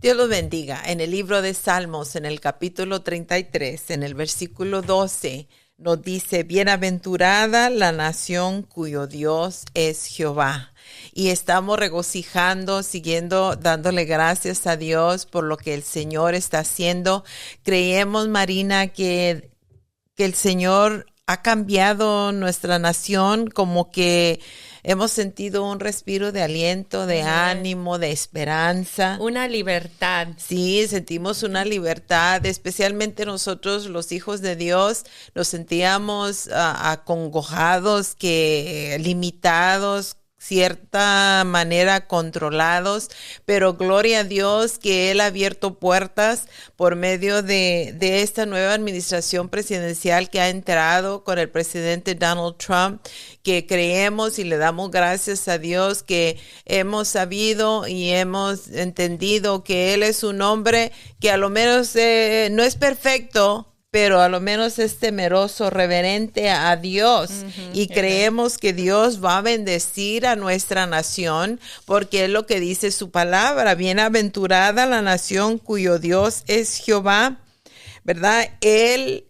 Dios los bendiga. En el libro de Salmos, en el capítulo 33, en el versículo 12, nos dice, bienaventurada la nación cuyo Dios es Jehová. Y estamos regocijando, siguiendo, dándole gracias a Dios por lo que el Señor está haciendo. Creemos, Marina, que el Señor ha cambiado nuestra nación, como que hemos sentido un respiro de aliento, de ánimo, de esperanza. Una libertad. Sí, sentimos una libertad, especialmente nosotros los hijos de Dios, nos sentíamos acongojados, limitados, cierta manera controlados, pero gloria a Dios que Él ha abierto puertas por medio de esta nueva administración presidencial que ha entrado con el presidente Donald Trump, que creemos y le damos gracias a Dios que hemos sabido y hemos entendido que Él es un hombre que a lo menos no es perfecto, pero a lo menos es temeroso, reverente a Dios. Y creemos que Dios va a bendecir a nuestra nación, porque es lo que dice su palabra. Bienaventurada la nación cuyo Dios es Jehová, ¿verdad? Él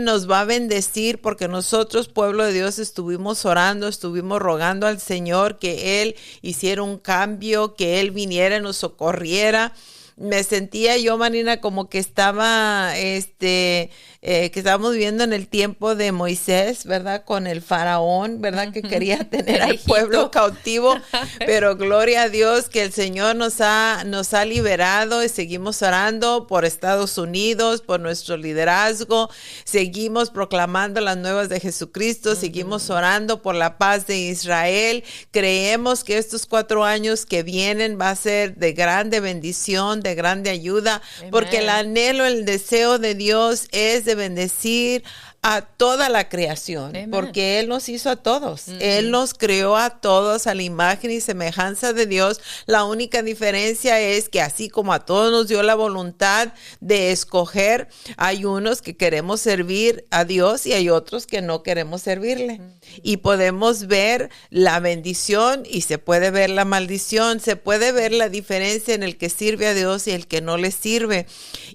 nos va a bendecir porque nosotros, pueblo de Dios, estuvimos orando, estuvimos rogando al Señor que Él hiciera un cambio, que Él viniera y nos socorriera. Me sentía yo, Marina, como que estaba, que estábamos viviendo en el tiempo de Moisés, ¿verdad? Con el faraón, ¿verdad? Que quería tener al pueblo cautivo, pero gloria a Dios que el Señor nos ha liberado y seguimos orando por Estados Unidos, por nuestro liderazgo, seguimos proclamando las nuevas de Jesucristo, seguimos orando por la paz de Israel. Creemos que estos 4 años que vienen va a ser de grande bendición, de grande ayuda, porque el anhelo, el deseo de Dios es de bendecir a toda la creación, porque Él nos hizo a todos, Él nos creó a todos a la imagen y semejanza de Dios. La única diferencia es que así como a todos nos dio la voluntad de escoger, hay unos que queremos servir a Dios y hay otros que no queremos servirle. Y podemos ver la bendición y se puede ver la maldición, se puede ver la diferencia en el que sirve a Dios y el que no le sirve.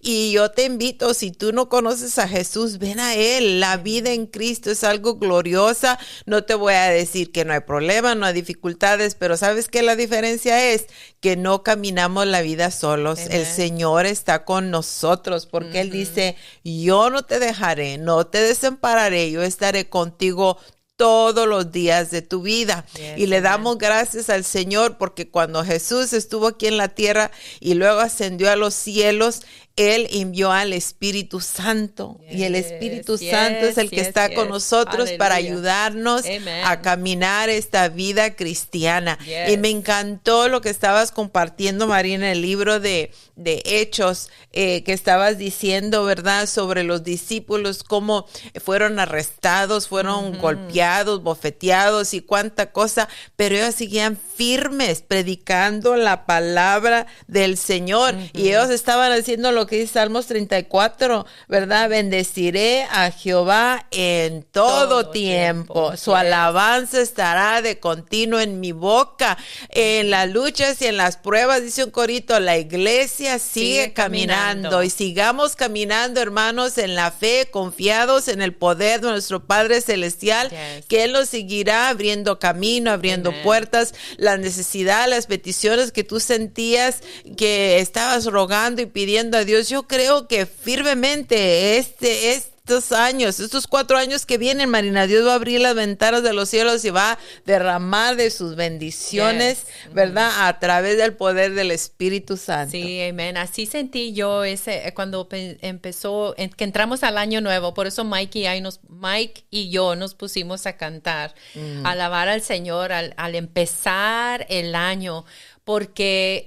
Y yo te invito, si tú no conoces a Jesús, ven a Él. La vida en Cristo es algo gloriosa. No te voy a decir que no hay problema, no hay dificultades, pero ¿sabes qué la diferencia es? Que no caminamos la vida solos. El Señor está con nosotros porque Él dice, yo no te dejaré, no te desampararé, yo estaré contigo todos los días de tu vida. Y le damos gracias al Señor porque cuando Jesús estuvo aquí en la tierra y luego ascendió a los cielos, Él envió al Espíritu Santo y el Espíritu Santo es el que está con nosotros para ayudarnos a caminar esta vida cristiana. Y me encantó lo que estabas compartiendo, Marina, en el libro de Hechos, que estabas diciendo, ¿verdad? Sobre los discípulos, cómo fueron arrestados, fueron golpeados, bofeteados y cuánta cosa, pero ellos seguían firmes predicando la palabra del Señor. Y ellos estaban haciendo lo que dice Salmos 34, ¿verdad? Bendeciré a Jehová en todo tiempo. Su alabanza estará de continuo en mi boca. En las luchas y en las pruebas, dice un corito, la iglesia sigue caminando. Y sigamos caminando, hermanos, en la fe, confiados en el poder de nuestro Padre Celestial, que Él nos seguirá abriendo camino, abriendo puertas. Las necesidades, las peticiones que tú sentías, que estabas rogando y pidiendo a Dios, yo creo que firmemente estos años, estos 4 años que vienen, Marina, Dios va a abrir las ventanas de los cielos y va a derramar de sus bendiciones, ¿verdad? A través del poder del Espíritu Santo. Sí, amén. Así sentí yo cuando empezó, que entramos al año nuevo. Por eso Mike y yo nos pusimos a cantar, a alabar al Señor al empezar el año, porque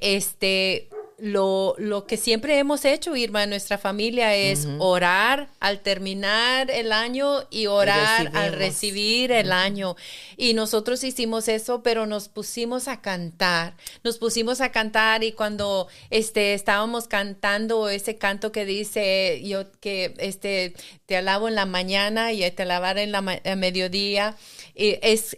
lo que siempre hemos hecho, Irma, en nuestra familia es orar al terminar el año y orar al recibir el año. Y nosotros hicimos eso, pero nos pusimos a cantar. Y cuando estábamos cantando ese canto que dice, te alabo en la mañana y te alabaré en a mediodía, es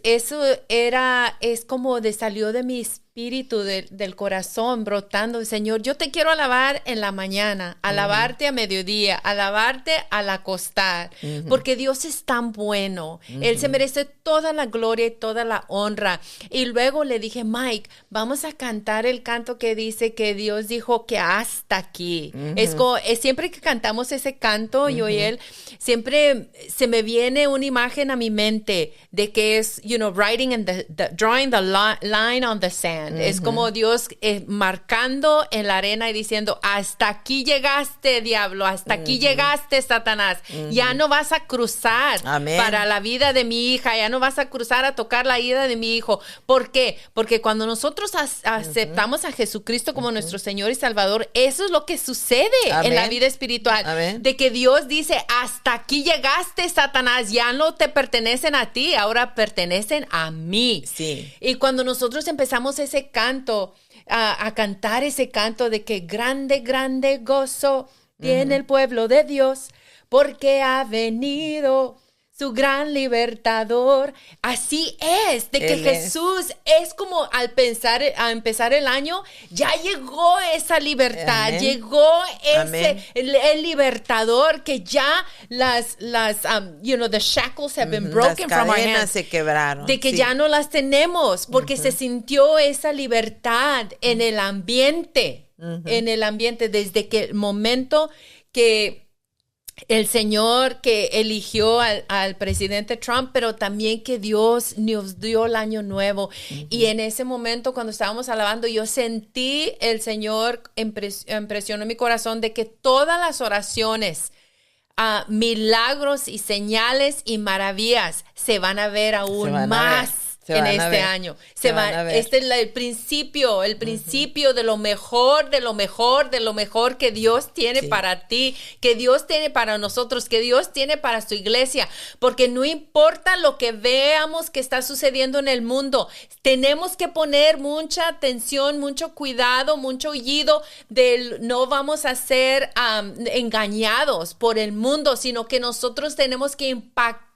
como salió de mis espíritu del corazón brotando. Señor, yo te quiero alabar en la mañana, alabarte a mediodía, alabarte al acostar, porque Dios es tan bueno. Él se merece toda la gloria y toda la honra. Y luego le dije, Mike, vamos a cantar el canto que dice que Dios dijo que hasta aquí. Es como, siempre que cantamos ese canto, yo y él, siempre se me viene una imagen a mi mente de que es, writing in drawing the line on the sand. Es como Dios marcando en la arena y diciendo, hasta aquí llegaste, diablo, hasta aquí llegaste, Satanás. Ya no vas a cruzar para la vida de mi hija, ya no vas a cruzar a tocar la vida de mi hijo. ¿Por qué? Porque cuando nosotros aceptamos a Jesucristo como nuestro Señor y Salvador, eso es lo que sucede en la vida espiritual. De que Dios dice, hasta aquí llegaste, Satanás, ya no te pertenecen a ti, ahora pertenecen a mí. Sí. Y cuando nosotros empezamos ese canto, a cantar ese canto de que grande, grande gozo tiene el pueblo de Dios, porque ha venido su gran libertador. Así es, de que Jesús es como a empezar el año, ya llegó esa libertad, llegó el libertador, que ya the shackles have been broken from our hands. Las cadenas se quebraron. De que ya no las tenemos, porque se sintió esa libertad en el ambiente, desde que el momento que el Señor que eligió al presidente Trump, pero también que Dios nos dio el año nuevo. Y en ese momento, cuando estábamos alabando, yo sentí el Señor impresionó mi corazón de que todas las oraciones, milagros y señales y maravillas se van a ver aún más en este año. Este es el principio de lo mejor, de lo mejor que Dios tiene para ti, que Dios tiene para nosotros, que Dios tiene para su iglesia, porque no importa lo que veamos que está sucediendo en el mundo, tenemos que poner mucha atención, mucho cuidado, mucho oído, no vamos a ser engañados por el mundo, sino que nosotros tenemos que impactar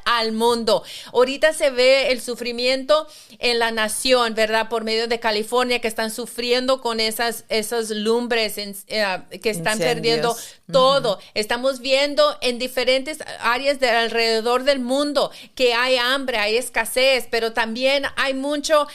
al mundo. Ahorita se ve el sufrimiento en la nación, ¿verdad? Por medio de California, que están sufriendo con esas lumbres que están perdiendo todo. Estamos viendo en diferentes áreas de alrededor del mundo que hay hambre, hay escasez, pero también hay mucho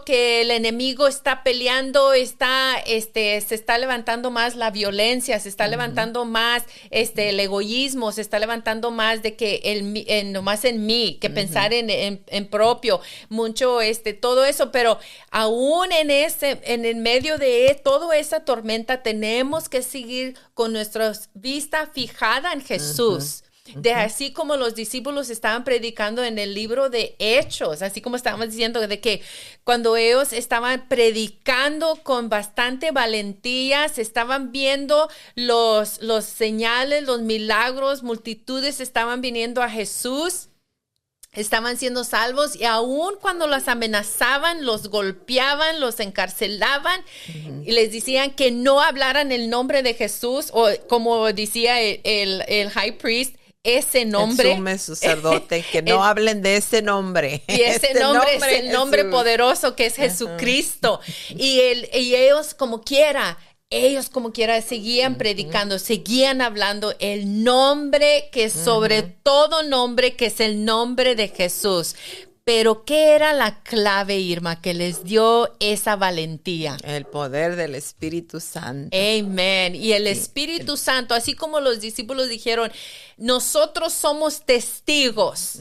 que el enemigo está peleando, se está levantando más la violencia, se está levantando más el egoísmo, se está levantando más de que nomás en mí, que pensar en propio, mucho todo eso, pero aún en el medio de toda esa tormenta tenemos que seguir con nuestra vista fijada en Jesús. De así como los discípulos estaban predicando en el libro de Hechos, así como estábamos diciendo, de que cuando ellos estaban predicando con bastante valentía, se estaban viendo los señales, los milagros, multitudes estaban viniendo a Jesús, estaban siendo salvos, y aún cuando los amenazaban, los golpeaban, los encarcelaban y les decían que no hablaran el nombre de Jesús, o como decía el high priest, ese nombre, el sumo sacerdote, que no hablen de ese nombre. Y ese nombre es el nombre poderoso que es Jesucristo. Y ellos como quiera seguían predicando, seguían hablando el nombre que es sobre todo nombre, que es el nombre de Jesús. Pero ¿qué era la clave, Irma, que les dio esa valentía? El poder del Espíritu Santo. Amén. Y el Espíritu Santo, así como los discípulos dijeron, nosotros somos testigos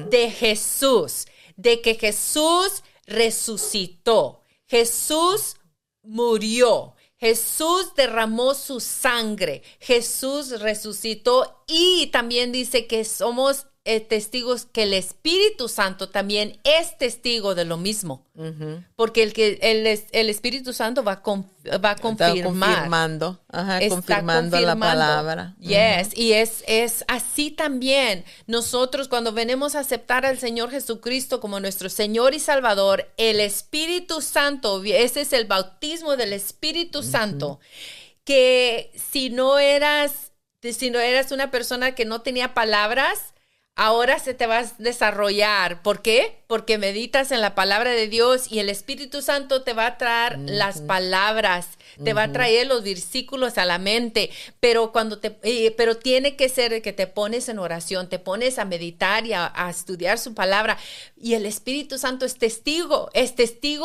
de Jesús, de que Jesús resucitó, Jesús murió, Jesús derramó su sangre, Jesús resucitó, y también dice que somos testigos, que el Espíritu Santo también es testigo de lo mismo, porque el Espíritu Santo va a confirmando la palabra. Yes, y es así también. Nosotros, cuando venimos a aceptar al Señor Jesucristo como nuestro Señor y Salvador, el Espíritu Santo, ese es el bautismo del Espíritu Santo, que si no eras una persona que no tenía palabras, ahora se te va a desarrollar. ¿Por qué? Porque meditas en la palabra de Dios y el Espíritu Santo te va a traer las palabras, te va a traer los versículos a la mente, pero pero tiene que ser que te pones en oración, te pones a meditar y a estudiar su palabra, y el Espíritu Santo es testigo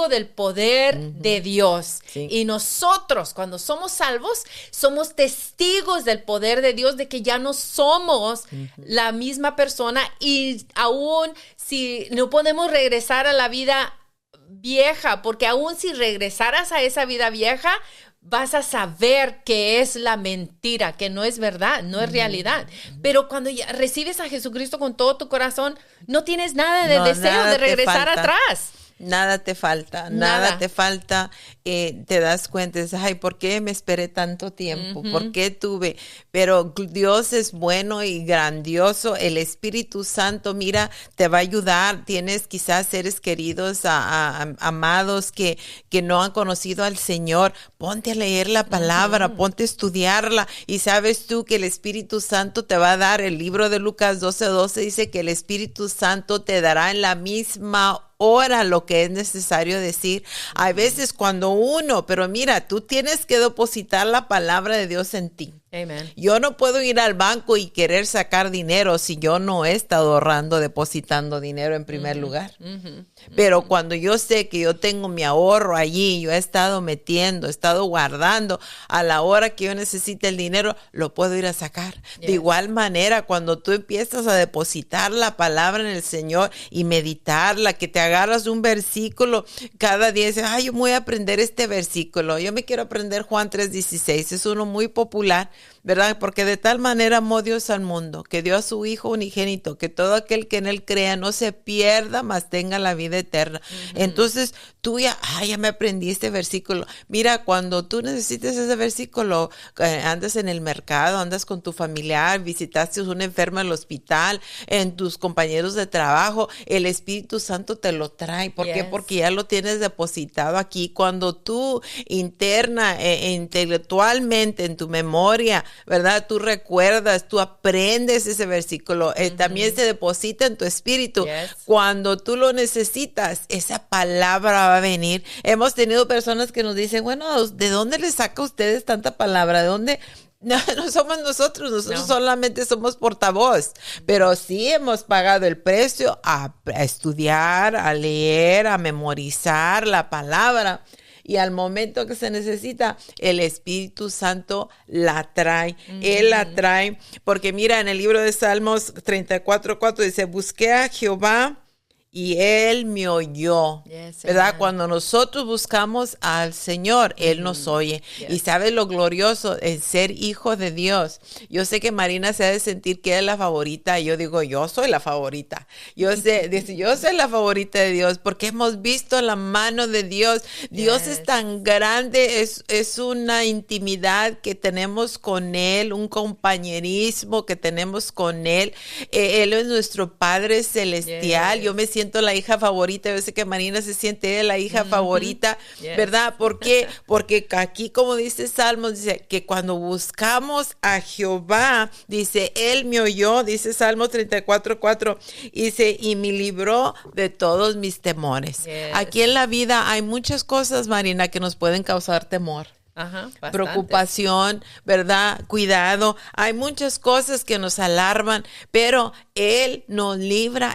del poder de Dios. Sí. Y nosotros, cuando somos salvos, somos testigos del poder de Dios, de que ya no somos la misma persona, y aún si no podemos regresar a la vida vieja, porque aún si regresaras a esa vida vieja, vas a saber que es la mentira, que no es verdad, no es realidad. Pero cuando ya recibes a Jesucristo con todo tu corazón, no tienes nada de deseo de regresar atrás. Nada te falta, nada te falta. Te das cuenta, dices, ay, ¿por qué me esperé tanto tiempo? ¿Por qué tuve? Pero Dios es bueno y grandioso. El Espíritu Santo, mira, te va a ayudar. Tienes quizás seres queridos, amados que no han conocido al Señor. Ponte a leer la palabra, ponte a estudiarla. Y sabes tú que el Espíritu Santo te va a dar. El libro de Lucas 12:12 dice que el Espíritu Santo te dará en la misma hora lo que es necesario decir. Hay veces cuando pero mira, tú tienes que depositar la palabra de Dios en ti. Amen. Yo no puedo ir al banco y querer sacar dinero si yo no he estado ahorrando, depositando dinero en primer lugar. Pero cuando yo sé que yo tengo mi ahorro allí, yo he estado metiendo, he estado guardando, a la hora que yo necesite el dinero, lo puedo ir a sacar. De igual manera, cuando tú empiezas a depositar la palabra en el Señor y meditarla, que te agarras un versículo cada día y dices, ay, yo voy a aprender este versículo. Yo me quiero aprender Juan 3:16. Es uno muy popular, ¿verdad? Porque de tal manera amó Dios al mundo, que dio a su Hijo unigénito, que todo aquel que en él crea no se pierda, mas tenga la vida eterna. Entonces, tú ya me aprendí este versículo. Mira, cuando tú necesites ese versículo, andas en el mercado, andas con tu familiar, visitaste a un enfermo en el hospital, en tus compañeros de trabajo, el Espíritu Santo te lo trae. ¿Por qué? Porque ya lo tienes depositado aquí. Cuando tú interna, intelectualmente, en tu memoria, ¿verdad? Tú recuerdas, tú aprendes ese versículo, también se deposita en tu espíritu. Cuando tú lo necesitas, esa palabra va a venir. Hemos tenido personas que nos dicen, bueno, ¿de dónde les saca a ustedes tanta palabra? ¿De dónde? No somos nosotros solamente somos portavoz, pero sí hemos pagado el precio a estudiar, a leer, a memorizar la palabra. Y al momento que se necesita, el Espíritu Santo la trae. Él la trae. Porque mira, en el libro de Salmos 34:4 dice, busqué a Jehová y Él me oyó, ¿verdad? Amen. Cuando nosotros buscamos al Señor, Él nos oye. Y ¿sabes lo glorioso? El ser hijo de Dios. Yo sé que Marina se ha de sentir que es la favorita. Y yo digo, yo soy la favorita. Yo soy la favorita de Dios porque hemos visto la mano de Dios. Dios es tan grande, es una intimidad que tenemos con Él, un compañerismo que tenemos con Él. Él es nuestro Padre Celestial. Yo me siento la hija favorita. Yo sé que Marina se siente la hija favorita, ¿verdad? ¿Por qué? Porque aquí, como dice Salmos, dice que cuando buscamos a Jehová, dice, Él me oyó, dice Salmos 34:4, dice, y me libró de todos mis temores. Aquí en la vida hay muchas cosas, Marina, que nos pueden causar temor. Preocupación, ¿verdad? Cuidado. Hay muchas cosas que nos alarman, pero Él nos libra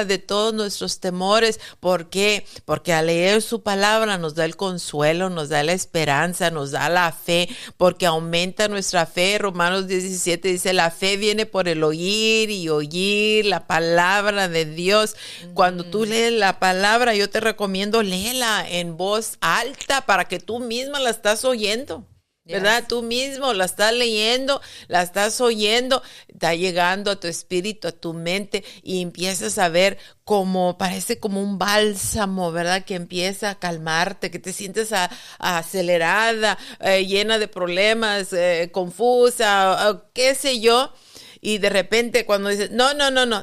de todos nuestros temores. ¿Por qué? Porque al leer su palabra nos da el consuelo, nos da la esperanza, nos da la fe, porque aumenta nuestra fe. Romanos 17 dice, la fe viene por el oír y oír la palabra de Dios. Cuando tú lees la palabra, yo te recomiendo, léela en voz alta para que tú misma la estás oyendo, ¿verdad? Tú mismo la estás leyendo, la estás oyendo, está llegando a tu espíritu, a tu mente, y empiezas a ver como, parece como un bálsamo, ¿verdad? Que empieza a calmarte, que te sientes acelerada, llena de problemas, confusa, qué sé yo. Y de repente cuando dices, no,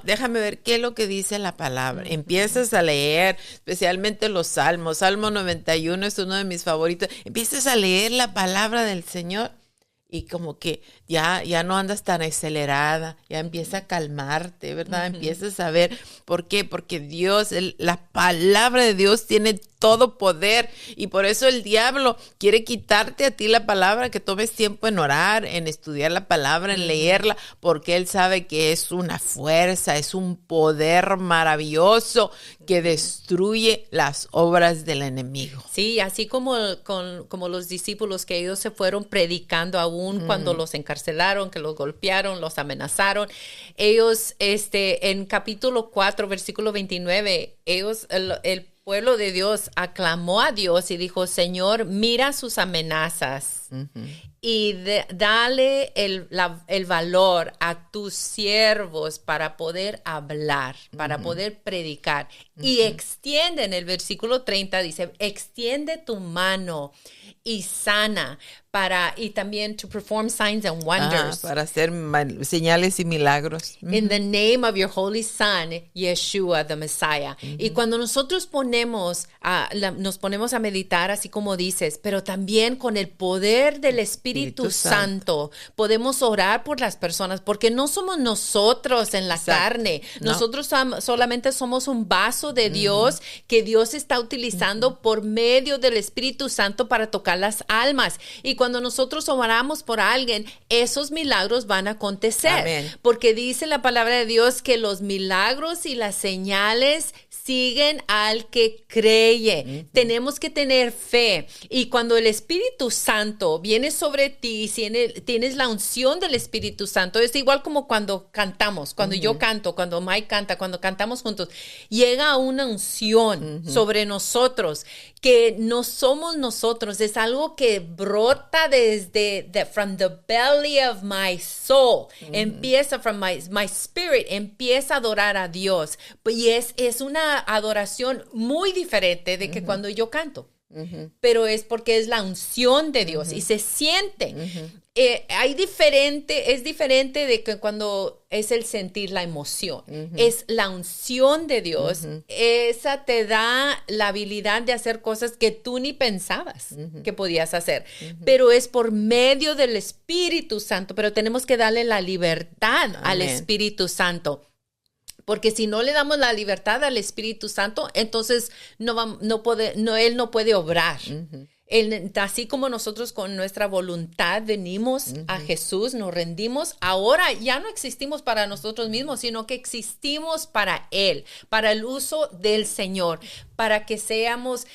déjame ver qué es lo que dice la palabra. Empiezas a leer, especialmente los salmos. Salmo 91 es uno de mis favoritos. Empiezas a leer la palabra del Señor y como que ya no andas tan acelerada, ya empieza a calmarte, ¿verdad? Empiezas a ver, ¿por qué? Porque Dios, la palabra de Dios tiene todo poder y por eso el diablo quiere quitarte a ti la palabra, que tomes tiempo en orar, en estudiar la palabra, en leerla, porque él sabe que es una fuerza, es un poder maravilloso que destruye las obras del enemigo. Sí, así como los discípulos, que ellos se fueron predicando aún cuando los encarcelaron, que los golpearon, los amenazaron. Ellos, en capítulo 4, versículo 29, el pueblo de Dios aclamó a Dios y dijo: Señor, mira sus amenazas y dale el valor a tus siervos para poder hablar, para poder predicar. Y extiende, en el versículo 30 dice, extiende tu mano y sana, y también to perform signs and wonders. Para hacer señales y milagros. In the name of your holy son, Yeshua, the Messiah. Y cuando nosotros nos ponemos a meditar, así como dices, pero también con el poder del Espíritu Santo, podemos orar por las personas, porque no somos nosotros en la carne. No. Nosotros solamente somos un vaso de Dios que Dios está utilizando por medio del Espíritu Santo para tocar las almas. Y cuando nosotros oramos por alguien, esos milagros van a acontecer. Amén. Porque dice la palabra de Dios que los milagros y las señales siguen al que cree. Tenemos que tener fe. Y cuando el Espíritu Santo viene sobre ti, tienes la unción del Espíritu Santo, es igual como cuando cantamos, cuando yo canto, cuando Mike canta, cuando cantamos juntos, llega una unción sobre nosotros que no somos nosotros, es algo que brota from the belly of my soul, empieza from my spirit, empieza a adorar a Dios. Y es una adoración muy diferente de que cuando yo canto. Pero es porque es la unción de Dios y se siente. Es diferente de que cuando es el sentir la emoción. Es la unción de Dios. Esa te da la habilidad de hacer cosas que tú ni pensabas que podías hacer. Pero es por medio del Espíritu Santo. Pero tenemos que darle la libertad al Espíritu Santo. Porque si no le damos la libertad al Espíritu Santo, entonces Él no puede obrar. Así como nosotros con nuestra voluntad venimos a Jesús, nos rendimos, ahora ya no existimos para nosotros mismos, sino que existimos para Él, para el uso del Señor, para que seamos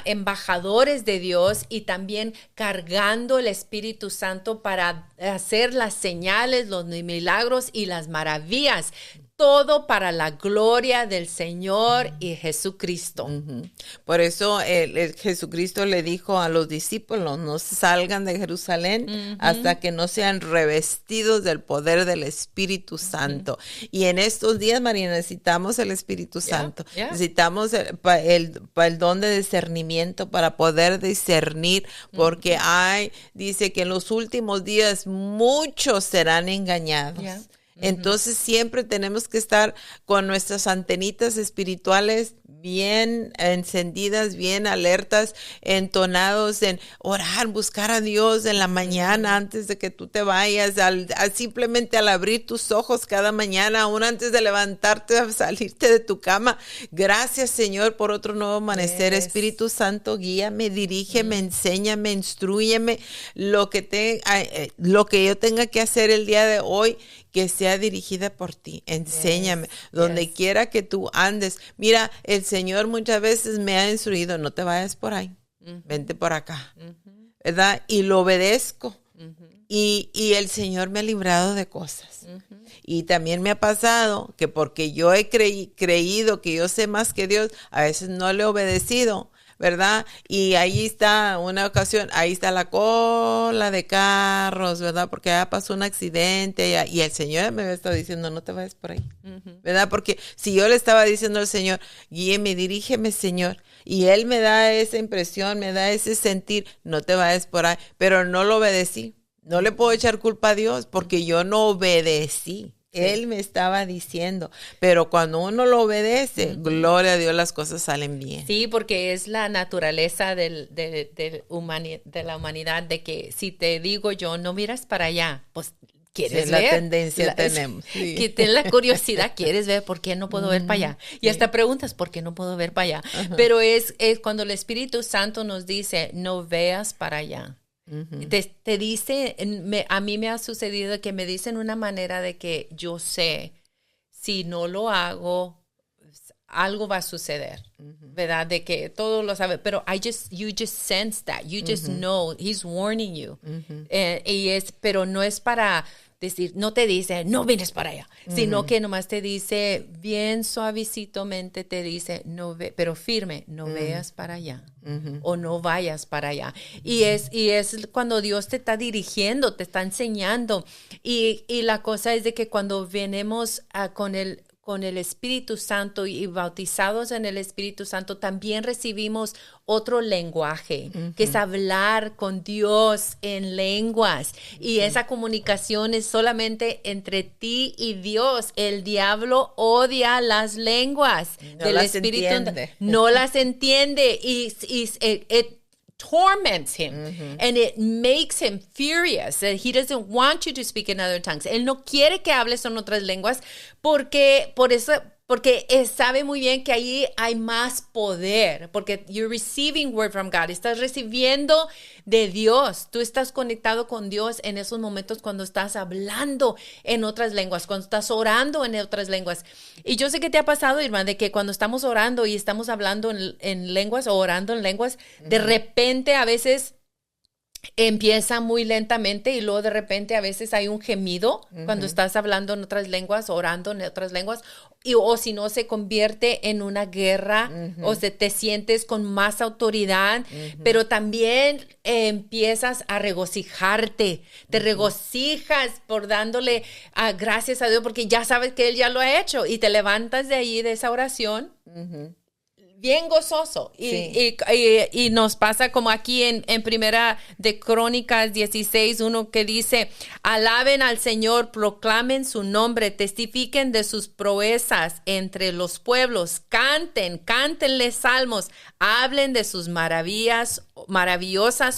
embajadores de Dios y también cargando el Espíritu Santo para hacer las señales, los milagros y las maravillas. Todo para la gloria del Señor y Jesucristo. Por eso Jesucristo le dijo a los discípulos: no salgan de Jerusalén hasta que no sean revestidos del poder del Espíritu Santo. Y en estos días, María, necesitamos el Espíritu Santo. Necesitamos el don de discernimiento para poder discernir, porque dice que en los últimos días muchos serán engañados. Entonces siempre tenemos que estar con nuestras antenitas espirituales bien encendidas, bien alertas, entonados en orar, buscar a Dios en la mañana antes de que tú te vayas, simplemente al abrir tus ojos cada mañana, aún antes de levantarte, a salirte de tu cama. Gracias, Señor, por otro nuevo amanecer. Espíritu Santo, guíame, dirígeme, enséñame, instrúyeme lo que yo tenga que hacer el día de hoy, que sea dirigida por ti. Enséñame, donde quiera que tú andes. Mira, el Señor muchas veces me ha instruido: no te vayas por ahí, vente por acá, ¿verdad? Y lo obedezco. Y el Señor me ha librado de cosas. Y también me ha pasado que porque yo he creído que yo sé más que Dios, a veces no le he obedecido, ¿verdad? Y ahí está una ocasión, ahí está la cola de carros, ¿verdad? Porque ya pasó un accidente y el Señor me había estado diciendo: no te vayas por ahí, ¿verdad? Porque si yo le estaba diciendo al Señor: guíeme, dirígeme, Señor, y Él me da esa impresión, me da ese sentir: no te vayas por ahí, pero no lo obedecí. No le puedo echar culpa a Dios porque yo no obedecí. Él me estaba diciendo, pero cuando uno lo obedece, gloria a Dios, las cosas salen bien. Sí, porque es la naturaleza de la humanidad, de que si te digo yo, no miras para allá, pues quieres ver. La tendencia tenemos. Sí. Que tienes la curiosidad, quieres ver, ¿por qué no puedo ver para allá? Y hasta preguntas, ¿por qué no puedo ver para allá? Pero es cuando el Espíritu Santo nos dice, no veas para allá. Te dice, a mí me ha sucedido que me dicen una manera de que yo sé, si no lo hago, algo va a suceder, ¿verdad? De que todo lo sabe, pero you just sense that, you just know, he's warning you. Pero no es para decir, no te dice, no vienes para allá, sino que nomás te dice, bien suavecitamente te dice, pero firme, no veas para allá, o no vayas para allá. Y es cuando Dios te está dirigiendo, te está enseñando. Y la cosa es de que cuando venimos con el Espíritu Santo y bautizados en el Espíritu Santo, también recibimos otro lenguaje, que es hablar con Dios en lenguas. Y esa comunicación es solamente entre ti y Dios. El diablo odia las lenguas del Espíritu. No las entiende. Y it torments him and it makes him furious. He doesn't want you to speak in other tongues. Él no quiere que hables en otras lenguas porque sabe muy bien que ahí hay más poder, porque you're receiving word from God, estás recibiendo de Dios, tú estás conectado con Dios en esos momentos cuando estás hablando en otras lenguas, cuando estás orando en otras lenguas. Y yo sé que te ha pasado, Irma, de que cuando estamos orando y estamos hablando en lenguas o orando en lenguas, de repente a veces empieza muy lentamente y luego de repente a veces hay un gemido cuando estás hablando en otras lenguas, orando en otras lenguas, o si no se convierte en una guerra, o te sientes con más autoridad, pero también empiezas a regocijarte, te regocijas por dándole gracias a Dios porque ya sabes que Él ya lo ha hecho y te levantas de ahí de esa oración. Bien gozoso. Y nos pasa como aquí en Primera de Crónicas 16:1 que dice, alaben al Señor, proclamen su nombre, testifiquen de sus proezas entre los pueblos, cántenle salmos, hablen de sus maravillosas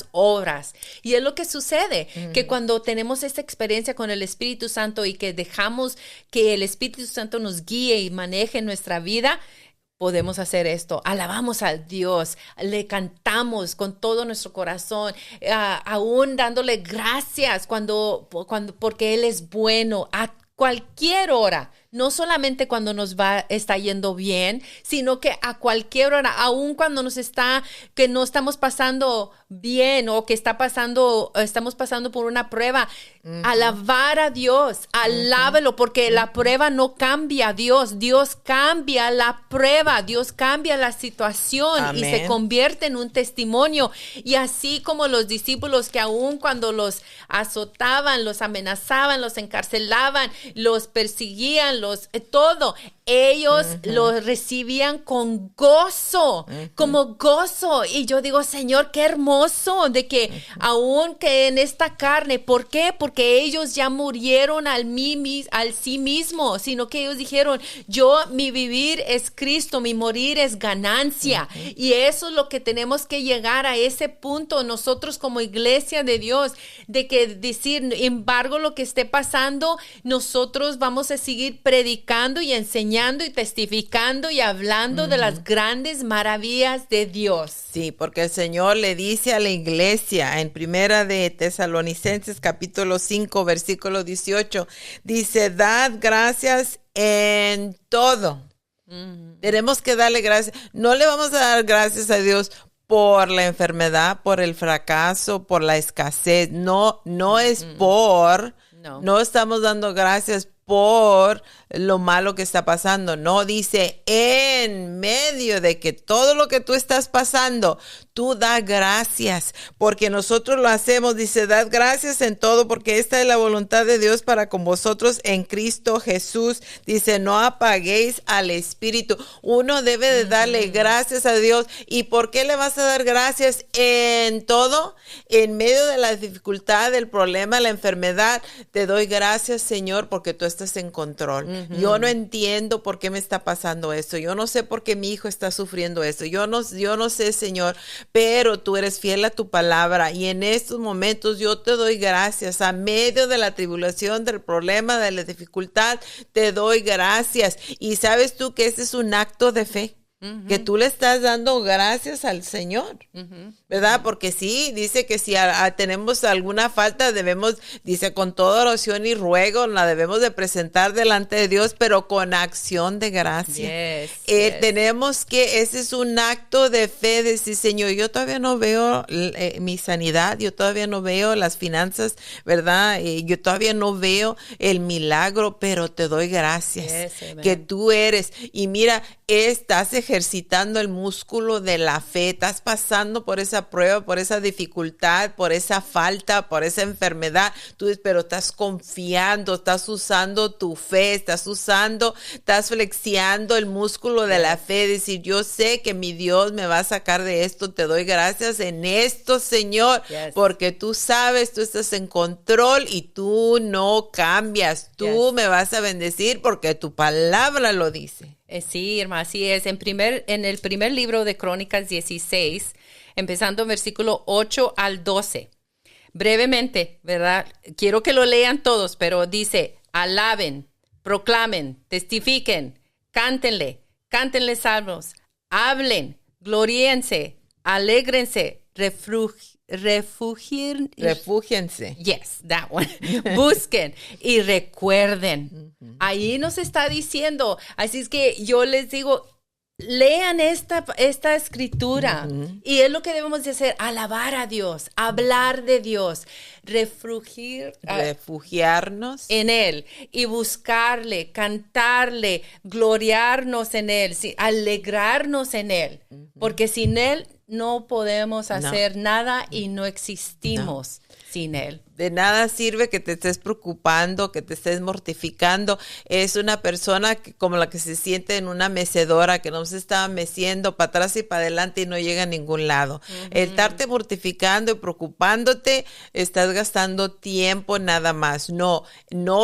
obras. Y es lo que sucede, que cuando tenemos esta experiencia con el Espíritu Santo y que dejamos que el Espíritu Santo nos guíe y maneje nuestra vida, podemos hacer esto, alabamos a Dios, le cantamos con todo nuestro corazón, aún dándole gracias porque Él es bueno a cualquier hora, no solamente cuando está yendo bien, sino que a cualquier hora, aún cuando que no estamos pasando bien o que estamos pasando por una prueba, alabar a Dios, alábelo, porque la prueba no cambia a Dios cambia la prueba, Dios cambia la situación. Amén. Y se convierte en un testimonio. Y así como los discípulos que aún cuando los azotaban, los amenazaban, los encarcelaban, los perseguían, todo, ellos lo recibían con gozo, como gozo. Y yo digo, Señor, qué hermoso de que aún que en esta carne, ¿por qué? Porque ellos ya murieron al sí mismo, sino que ellos dijeron, mi vivir es Cristo, mi morir es ganancia. Y eso es lo que tenemos que llegar a ese punto nosotros como iglesia de Dios, de que decir, embargo lo que esté pasando, nosotros vamos a seguir predicando y enseñando y testificando y hablando de las grandes maravillas de Dios. Sí, porque el Señor le dice a la iglesia en Primera de Tesalonicenses capítulo 5 versículo 18, dice, dad gracias en todo. Tenemos que darle gracias. No le vamos a dar gracias a Dios por la enfermedad, por el fracaso, por la escasez. No es no estamos dando gracias por lo malo que está pasando. No, dice en medio de que todo lo que tú estás pasando, tú da gracias, porque nosotros lo hacemos. Dice, dad gracias en todo, porque esta es la voluntad de Dios para con vosotros en Cristo Jesús. Dice, no apaguéis al Espíritu. Uno debe de darle gracias a Dios. ¿Y por qué le vas a dar gracias en todo? En medio de la dificultad, del problema, la enfermedad, te doy gracias, Señor, porque tú estás en control. Yo no entiendo por qué me está pasando esto. Yo no sé por qué mi hijo está sufriendo esto. Yo no sé, Señor, pero tú eres fiel a tu palabra. Y en estos momentos yo te doy gracias. A medio de la tribulación, del problema, de la dificultad, te doy gracias. Y sabes tú que ese es un acto de fe. Que tú le estás dando gracias al Señor, ¿verdad? Porque sí, dice que si tenemos alguna falta, dice, con toda oración y ruego, la debemos de presentar delante de Dios, pero con acción de gracia. Tenemos que, ese es un acto de fe, de decir, Señor, yo todavía no veo mi sanidad, yo todavía no veo las finanzas, ¿verdad? Yo todavía no veo el milagro, pero te doy gracias que tú eres. Y mira, estás ejercitando el músculo de la fe, estás pasando por esa prueba, por esa dificultad, por esa falta, por esa enfermedad, pero estás confiando, estás usando tu fe, estás flexiando el músculo de la fe, decir, yo sé que mi Dios me va a sacar de esto, te doy gracias en esto, Señor, porque tú sabes, tú estás en control y tú no cambias, tú me vas a bendecir porque tu palabra lo dice. Sí, hermana, así es. En el primer libro de Crónicas 16, empezando en versículo 8 al 12. Brevemente, ¿verdad? Quiero que lo lean todos, pero dice, alaben, proclamen, testifiquen, cántenle salmos, hablen, gloríense, alégrense, refúgiense. Yes, that one. Busquen y recuerden. Ahí nos está diciendo. Así es que yo les digo, lean esta escritura. Y es lo que debemos de hacer, alabar a Dios, hablar de Dios, refugiarnos en Él y buscarle, cantarle, gloriarnos en Él, alegrarnos en Él. Porque sin Él no podemos hacer nada y no existimos sin Él. De nada sirve que te estés preocupando, que te estés mortificando. Es una persona como la que se siente en una mecedora, que no se está meciendo para atrás y para adelante y no llega a ningún lado. El estarte mortificando y preocupándote, estás gastando tiempo nada más. No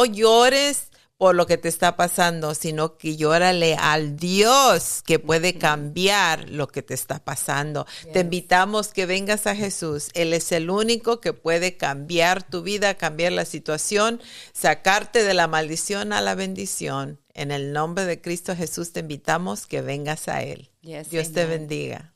llores por lo que te está pasando, sino que llórale al Dios que puede cambiar lo que te está pasando. Te invitamos que vengas a Jesús. Él es el único que puede cambiar tu vida, cambiar la situación, sacarte de la maldición a la bendición. En el nombre de Cristo Jesús te invitamos que vengas a Él. Dios te bendiga.